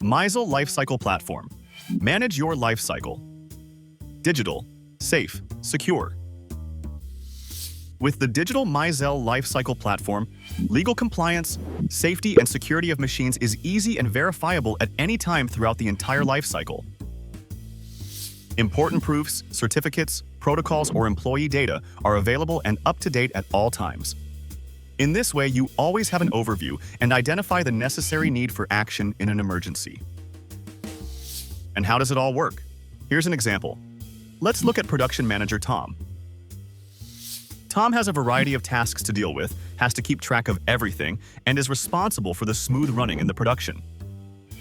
MYZEL Lifecycle Platform. Manage your life cycle. Digital, safe, secure. With the digital MYZEL Lifecycle Platform, legal compliance, safety, and security of machines is easy and verifiable at any time throughout the entire lifecycle. Important proofs, certificates, protocols, or employee data are available and up to date at all times. In this way, you always have an overview and identify the necessary need for action in an emergency. And how does it all work? Here's an example. Let's look at production manager Tom. Tom has a variety of tasks to deal with, has to keep track of everything, and is responsible for the smooth running in the production.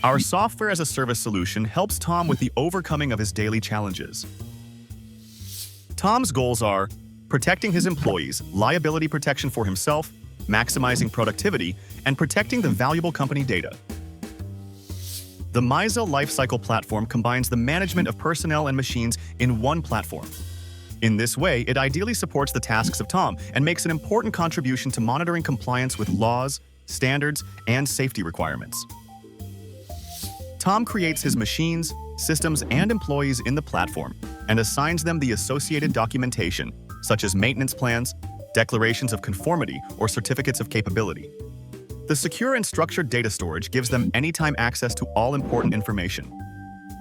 Our software-as-a-service solution helps Tom with the overcoming of his daily challenges. Tom's goals are protecting his employees, liability protection for himself, maximizing productivity, and protecting the valuable company data. The MYZEL Lifecycle Platform combines the management of personnel and machines in one platform. In this way, it ideally supports the tasks of Tom and makes an important contribution to monitoring compliance with laws, standards, and safety requirements. Tom creates his machines, systems, and employees in the platform and assigns them the associated documentation, such as maintenance plans, declarations of conformity, or certificates of capability. The secure and structured data storage gives them anytime access to all important information.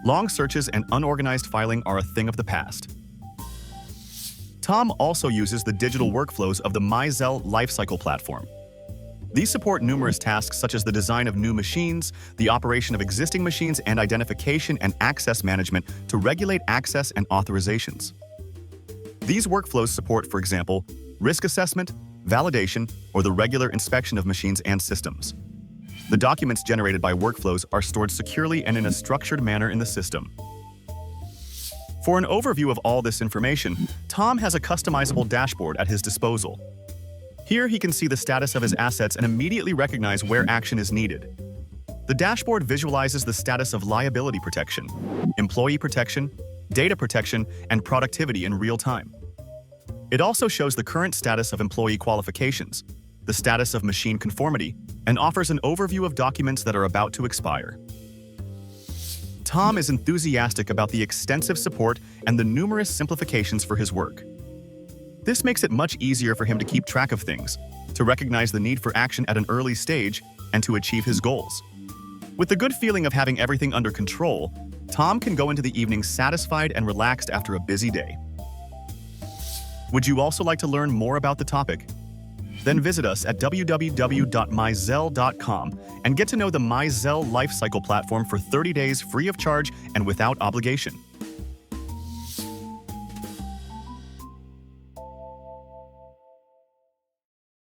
Long searches and unorganized filing are a thing of the past. Tom also uses the digital workflows of the MYZEL Lifecycle Platform. These support numerous tasks such as the design of new machines, the operation of existing machines, and identification and access management to regulate access and authorizations. These workflows support, for example, risk assessment, validation, or the regular inspection of machines and systems. The documents generated by workflows are stored securely and in a structured manner in the system. For an overview of all this information, Tom has a customizable dashboard at his disposal. Here he can see the status of his assets and immediately recognize where action is needed. The dashboard visualizes the status of liability protection, employee protection, data protection, and productivity in real time. It also shows the current status of employee qualifications, the status of machine conformity, and offers an overview of documents that are about to expire. Tom is enthusiastic about the extensive support and the numerous simplifications for his work. This makes it much easier for him to keep track of things, to recognize the need for action at an early stage, and to achieve his goals. With the good feeling of having everything under control, Tom can go into the evening satisfied and relaxed after a busy day. Would you also like to learn more about the topic? Then visit us at www.myzel.com and get to know the MYZEL Lifecycle Platform for 30 days free of charge and without obligation.